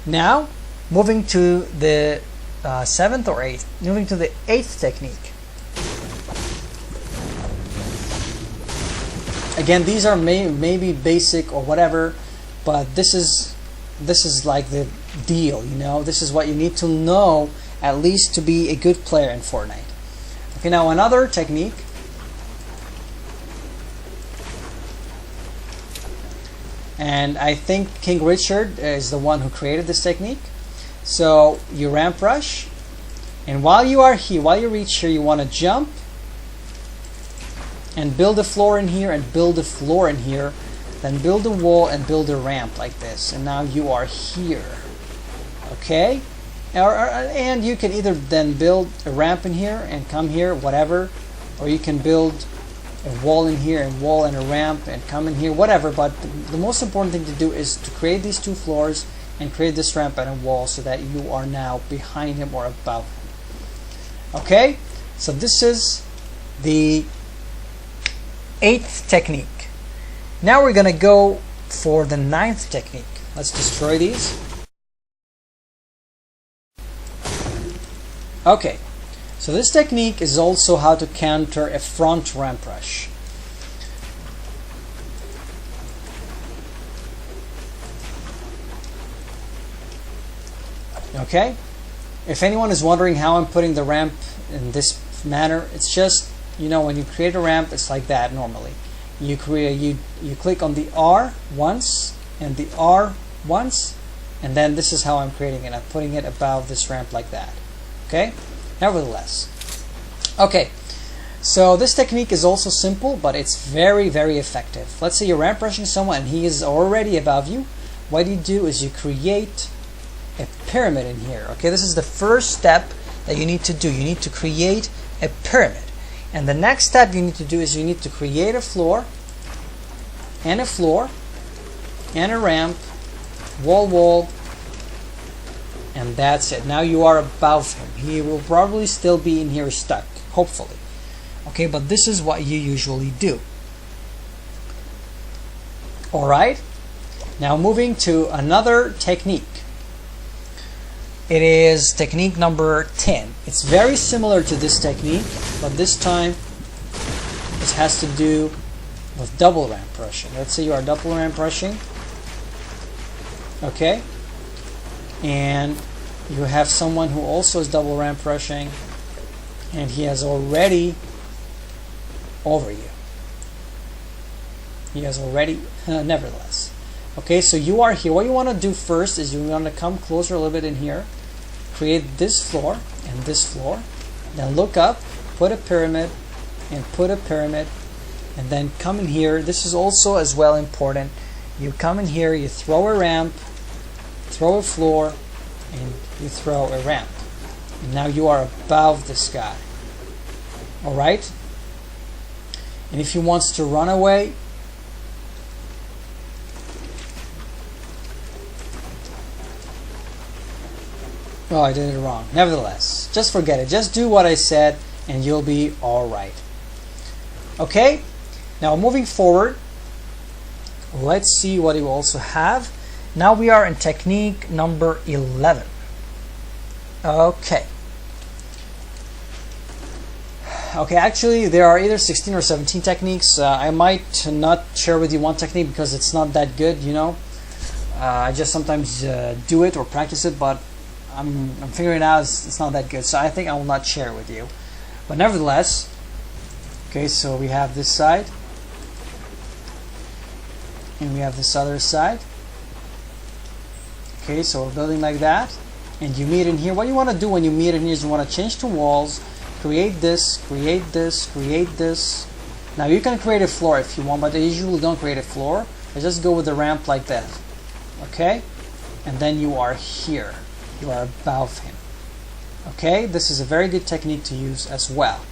Now, moving to the seventh or eighth, moving to the eighth technique. Again, these are maybe basic or whatever, but this is like the deal, you know. This is what you need to know at least to be a good player in Fortnite. Okay, now another technique. And I think King Richard is the one who created this technique. So you ramp rush, and while you are here, while you reach here, you want to jump and build a floor in here and build a floor in here, then build a wall and build a ramp like this, and now you are here. Okay, and you can either then build a ramp in here and come here, whatever, or you can build a wall in here and wall and a ramp and come in here, whatever. But the most important thing to do is to create these two floors and create this ramp and a wall so that you are now behind him or above him. Okay, so this is the eighth technique. Now we're gonna go for the ninth technique. Let's destroy these. Okay, so this technique is also how to counter a front ramp rush. Okay, if anyone is wondering how I'm putting the ramp in this manner, it's just, you know, when you create a ramp, it's like that normally. You click on the R once and the R once, and then this is how I'm creating it. I'm putting it above this ramp like that. Okay, nevertheless. Okay, so this technique is also simple, but it's very, very effective. Let's say you're ramp rushing someone and he is already above you. What you do is you create a pyramid in here. Okay, this is the first step that you need to do. You need to create a pyramid. And the next step you need to do is you need to create a floor and a ramp, wall, and that's it. Now you are above him. He will probably still be in here stuck, hopefully. Okay, but this is what you usually do. Alright, now moving to another technique. It is technique number 10. It's very similar to this technique, but this time it has to do with double ramp rushing. Let's say you are double ramp rushing. Okay? And you have someone who also is double ramp rushing, and he has already over you. He has already, nevertheless. Okay, so you are here. What you want to do first is you want to come closer a little bit in here, create this floor and this floor, then look up, put a pyramid, and put a pyramid, and then come in here. This is also as well important. You come in here, you throw a ramp, throw a floor, and you throw a ramp. And now you are above this guy. Alright? And if he wants to run away, oh, I did it wrong. Nevertheless, just forget it. Just do what I said and you'll be alright. Okay? Now moving forward, let's see what you also have. Now we are in technique number 11. Okay. Okay, actually there are either 16 or 17 techniques. I might not share with you one technique because it's not that good, you know. I just sometimes do it or practice it, but I'm figuring out it's not that good, so I think I will not share it with you. But nevertheless, okay, so we have this side and we have this other side. Okay, so we're building like that, and you meet in here. What you want to do when you meet in here is you want to change to walls, create this, create this, create this. Now you can create a floor if you want, but I usually don't create a floor. I just go with the ramp like that. Okay, and then you are here. You are above him. Okay, this is a very good technique to use as well.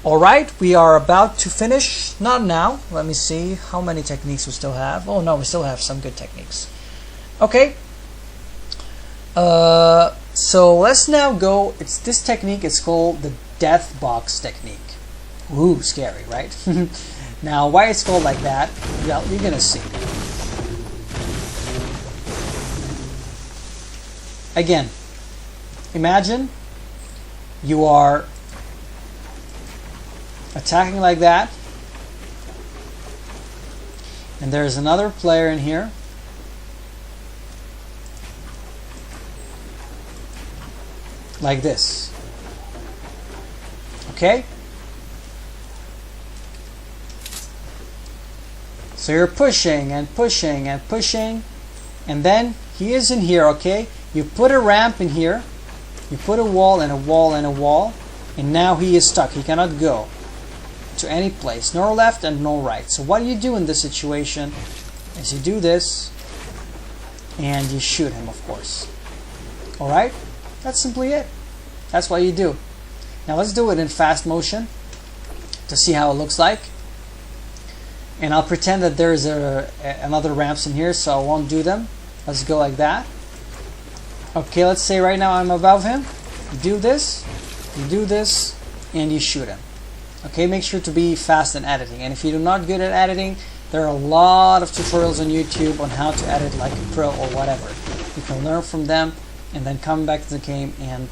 Alright, we are about to finish. Not now. Let me see how many techniques we still have. Oh no, we still have some good techniques. Okay. So let's now go. It's this technique. It's called the death box technique. Ooh, scary, right? Now, why it's called like that? Well, you're gonna see. again, imagine you are attacking like that, and there's another player in here. Like this. Okay? So you're pushing and pushing and pushing, and then he is in here, okay? You put a ramp in here, you put a wall and a wall and a wall, and now he is stuck. He cannot go to any place, nor left and nor right. So what do you do in this situation is you do this, and you shoot him, of course. Alright? That's simply it. That's what you do. Now let's do it in fast motion to see how it looks like. And I'll pretend that there's another ramps in here, so I won't do them. Let's go like that. Okay, let's say right now I'm above him. You do this, and you shoot him. Okay, make sure to be fast in editing. And if you're not good at editing, there are a lot of tutorials on YouTube on how to edit like a pro or whatever. You can learn from them and then come back to the game and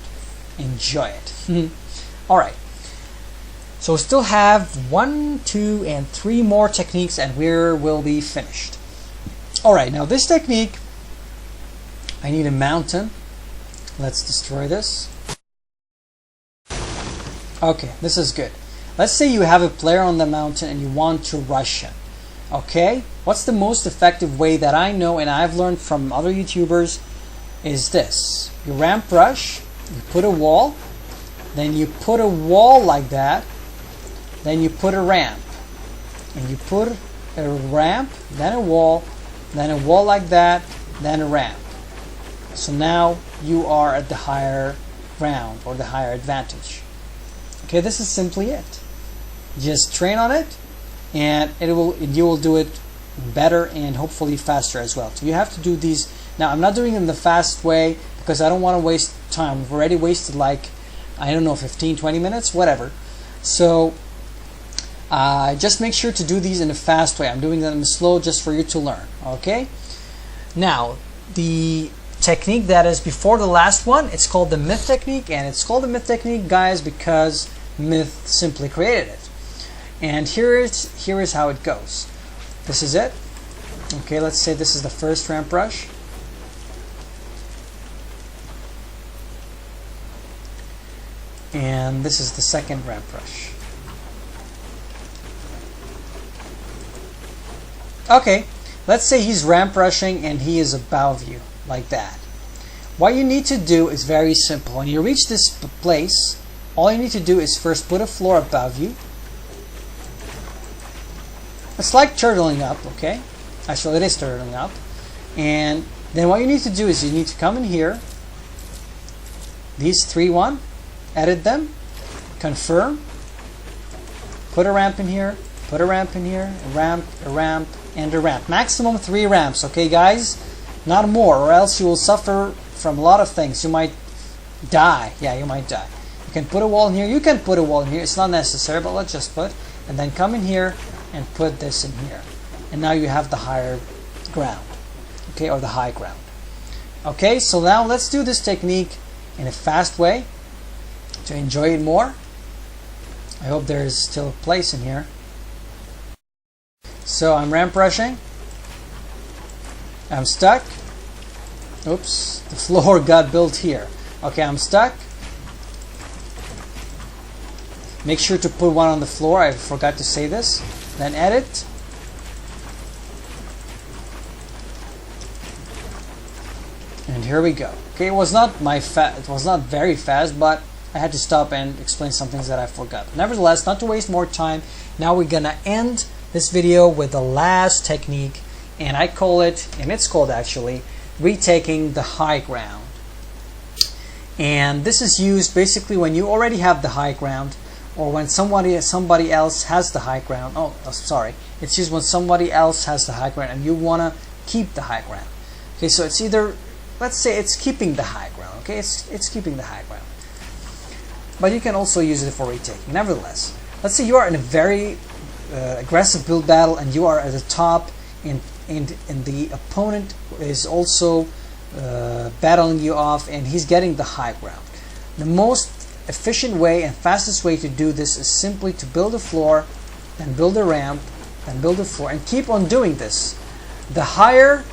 enjoy it. Alright. So we still have 1, 2, and 3 more techniques and we will be finished. Alright, now this technique, I need a mountain. Let's destroy this. Okay, this is good. Let's say you have a player on the mountain and you want to rush him. Okay, what's the most effective way that I know and I've learned from other YouTubers is this. You ramp rush, you put a wall, then you put a wall like that, then you put a ramp, and you put a ramp, then a wall like that, then a ramp. So now you are at the higher ground or the higher advantage. Okay, this is simply it. Just train on it, and you will do it better and hopefully faster as well. So you have to do these. Now I'm not doing them the fast way because I don't want to waste time. We've already wasted like, I don't know, 15-20 minutes, whatever. So just make sure to do these in a fast way. I'm doing them slow just for you to learn. Okay. Now the technique that is before the last one, it's called the myth technique, and it's called the myth technique, guys, because myth simply created it. And here is how it goes. This is it. Okay, let's say this is the first ramp rush. And this is the second ramp rush. Okay, let's say he's ramp rushing and he is above you, like that. What you need to do is very simple. When you reach this place, all you need to do is first put a floor above you. It's like turtling up, okay? Actually, it is turtling up. And then what you need to do is you need to come in here. These 3-1, edit them, confirm, put a ramp in here, put a ramp in here, a ramp, and a ramp. Maximum 3 ramps, okay, guys? Not more, or else you will suffer from a lot of things. You might die. Yeah, you might die. You can put a wall in here. You can put a wall in here. It's not necessary, but let's just put. And then come in here and put this in here. And now you have the higher ground. Okay, or the high ground. Okay, so now let's do this technique in a fast way to enjoy it more. I hope there is still a place in here. So I'm ramp rushing. I'm stuck. Oops, the floor got built here. Okay, I'm stuck. Make sure to put one on the floor. I forgot to say this. Then edit. And here we go. Okay, it was not very fast, but I had to stop and explain some things that I forgot. Nevertheless, not to waste more time, now we're gonna end this video with the last technique, and I call it, and it's called actually, retaking the high ground. And this is used basically when you already have the high ground, or when somebody else has the high ground. Sorry. It's used when somebody else has the high ground and you want to keep the high ground. Okay, so it's either, let's say it's keeping the high ground. Okay, it's keeping the high ground. But you can also use it for retaking. Nevertheless, let's say you are in a very aggressive build battle and you are at the top, and the opponent is also battling you off, and he's getting the high ground. The most efficient way and fastest way to do this is simply to build a floor, then build a ramp, then build a floor, and keep on doing this. The higher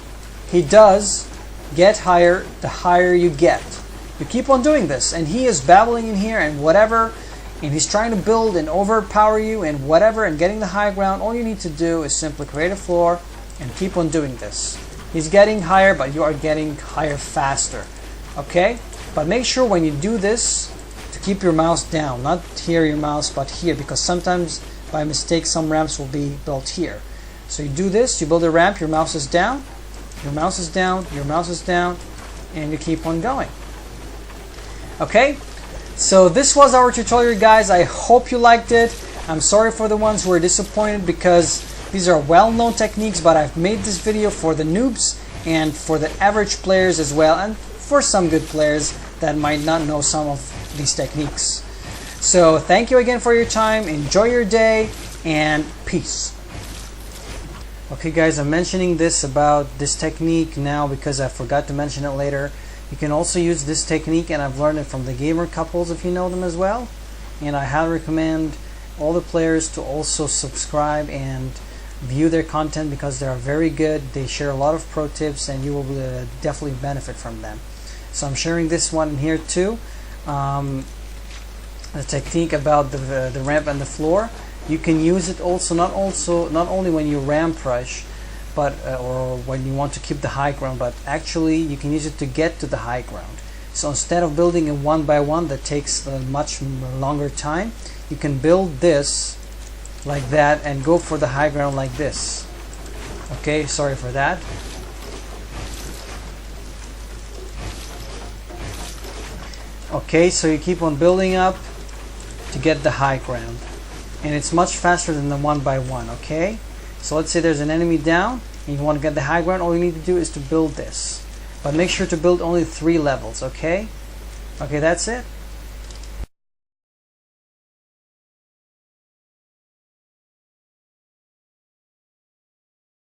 he does get higher, the higher you get. You keep on doing this, and he is battling in here and whatever, and he's trying to build and overpower you and whatever and getting the high ground. All you need to do is simply create a floor and keep on doing this. He's getting higher, but you are getting higher faster. Okay? But make sure when you do this to keep your mouse down, not here your mouse, but here, because sometimes by mistake some ramps will be built here. So you do this, you build a ramp, your mouse is down, your mouse is down, your mouse is down, and you keep on going. Okay, so this was our tutorial, guys. I hope you liked it. I'm sorry for the ones who are disappointed, because these are well-known techniques, but I've made this video for the noobs and for the average players as well, and for some good players that might not know some of these techniques. So thank you again for your time. Enjoy your day, and peace. Okay guys, I'm mentioning this about this technique now because I forgot to mention it later. You can also use this technique, and I've learned it from the gamer couples, if you know them as well. And I highly recommend all the players to also subscribe and view their content, because they are very good. They share a lot of pro tips, and you will definitely benefit from them. So I'm sharing this one here too. The technique about the ramp and the floor. You can use it also not only when you ramp rush, but or when you want to keep the high ground, but actually you can use it to get to the high ground. So instead of building a one by one that takes a much longer time, you can build this like that and go for the high ground like this. Okay, sorry for that. Okay, so you keep on building up to get the high ground, and it's much faster than the one by one. Okay, so let's say there's an enemy down and you want to get the high ground. All you need to do is to build this, but make sure to build only 3 levels. Okay, that's it.